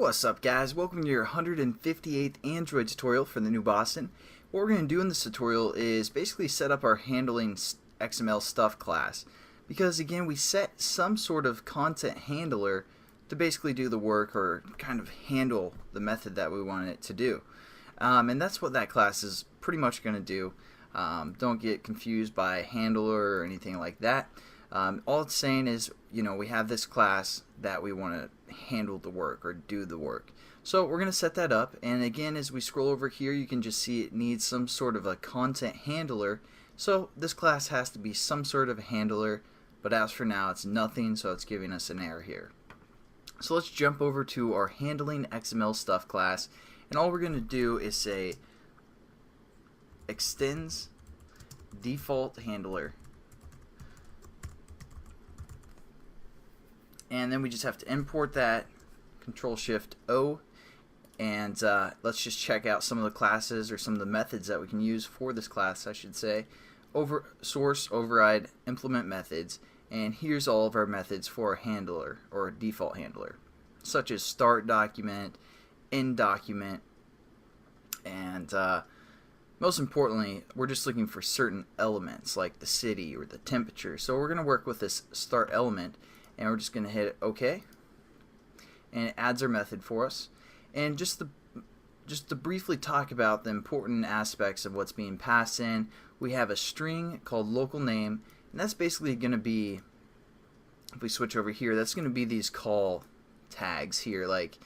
What's up, guys? Welcome to your 158th Android tutorial for the new Boston. What we're going to do in this tutorial is basically set up our handling XML stuff class, because again we set some sort of content handler to basically do the work or kind of handle the method that we want it to do. And that's what that class is pretty much going to do. Don't get confused by handler or anything like that. All it's saying is, we have this class that we want to handle the work or do the work. So we're going to set that up, and again, as we scroll over here, you can just see it needs some sort of a content handler. So this class has to be some sort of a handler, but as for now it's nothing, so it's giving us an error here. So let's jump over to our handling XML stuff class, and all we're going to do is say extends default handler. And then we just have to import that, Control-Shift-O, and let's just check out some of the classes or some of the methods that we can use for this class, I should say. Source, override, implement methods, and here's all of our methods for a handler or a default handler, such as start document, end document, and most importantly, we're just looking for certain elements like the city or the temperature. So we're going to work with this start element, and we're just going to hit OK, and it adds our method for us. And just to briefly talk about the important aspects of what's being passed in, we have a string called local name, and that's basically going to be, if we switch over here, that's going to be these call tags here, like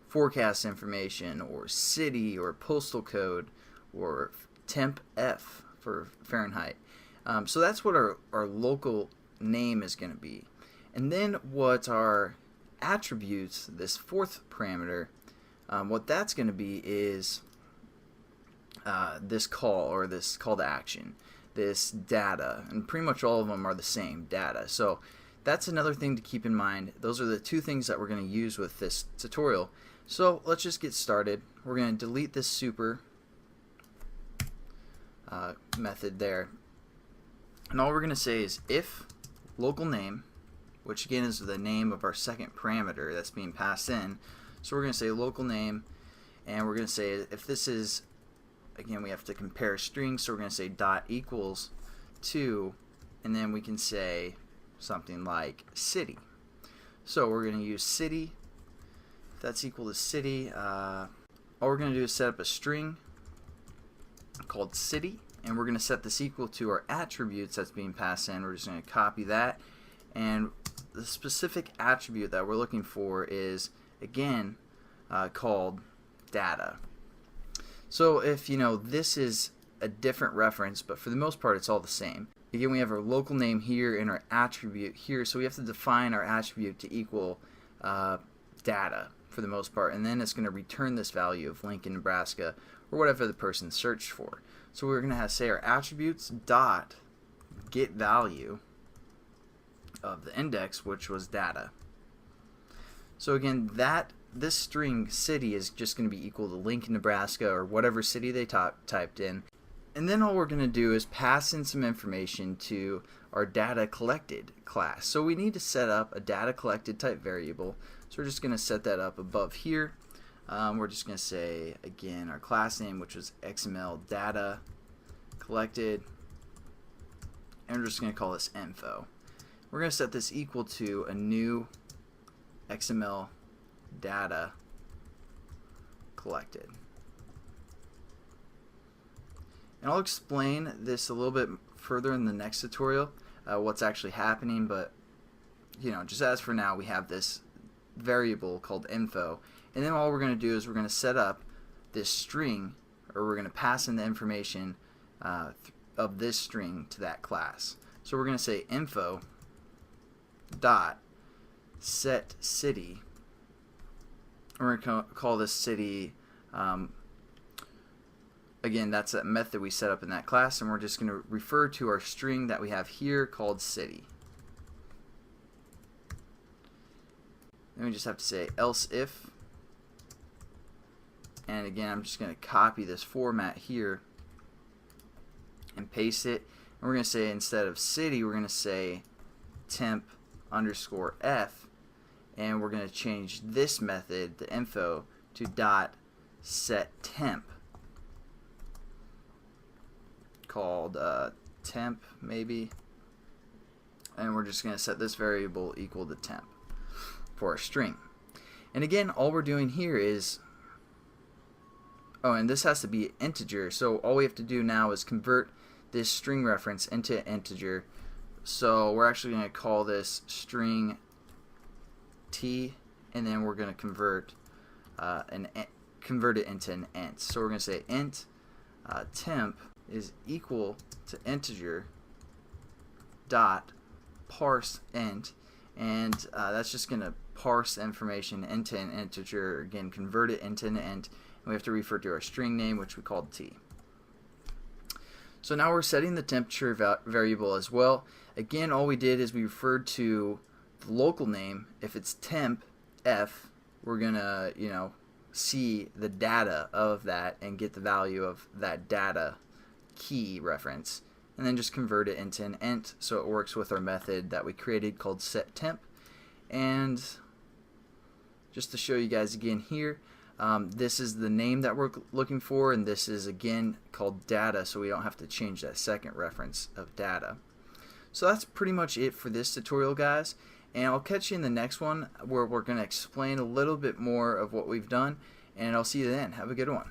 forecast information or city or postal code or temp F for Fahrenheit. So that's what our local name is going to be. And then what our attributes, this fourth parameter, what that's going to be is this call or this call to action, this data, and pretty much all of them are the same, data. So that's another thing to keep in mind. Those are the two things that we're going to use with this tutorial. So let's just get started. We're going to delete this super method there, and all we're going to say is if local name, which again is the name of our second parameter that's being passed in. So we're going to say local name, and we're going to say if this is, again we have to compare strings, so we're going to say dot equals to, and then we can say something like city. So we're going to use city. If that's equal to city, all we're going to do is set up a string called city, and we're going to set this equal to our attributes that's being passed in. We're just going to copy that, and the specific attribute that we're looking for is again called data. So if this is a different reference, but for the most part it's all the same. Again, we have our local name here and our attribute here, so we have to define our attribute to equal data for the most part, and then it's going to return this value of Lincoln, Nebraska, or whatever the person searched for. So we're going to have to say our attributes dot get value of the index, which was data. So again, this string city is just going to be equal to Lincoln, Nebraska, or whatever city they typed in. And then all we're going to do is pass in some information to our data collected class. So we need to set up a data collected type variable. So we're just going to set that up above here. We're just going to say again our class name, which was XML data collected, and we're just going to call this info. We're going to set this equal to a new XML data collected. And I'll explain this a little bit further in the next tutorial, what's actually happening, but just as for now, we have this variable called info, and then all we're going to do is we're going to set up this string, or we're going to pass in the information of this string to that class. So we're going to say info dot set city. We're going to call this city, again that's that method we set up in that class, and we're just going to refer to our string that we have here called city. Then we just have to say else if, and again I'm just going to copy this format here and paste it, and we're going to say instead of city we're going to say temp underscore F, and we're going to change this method, the info, to dot set temp, called temp maybe, and we're just going to set this variable equal to temp for a string. And again, all we're doing here is, oh, and this has to be integer, so all we have to do now is convert this string reference into integer. So we're actually going to call this string t, and then we're going to convert it into an int. So we're going to say int temp is equal to integer dot parse int, and that's just going to parse information into an integer, again convert it into an int, and we have to refer to our string name, which we called t. So now we're setting the temperature variable as well. Again, all we did is we referred to the local name. If it's temp f, we're gonna see the data of that and get the value of that data key reference, and then just convert it into an int so it works with our method that we created called set temp. And just to show you guys again here, this is the name that we're looking for, and this is again called data, so we don't have to change that second reference of data. So that's pretty much it for this tutorial, guys, and I'll catch you in the next one where we're going to explain a little bit more of what we've done, and I'll see you then. Have a good one.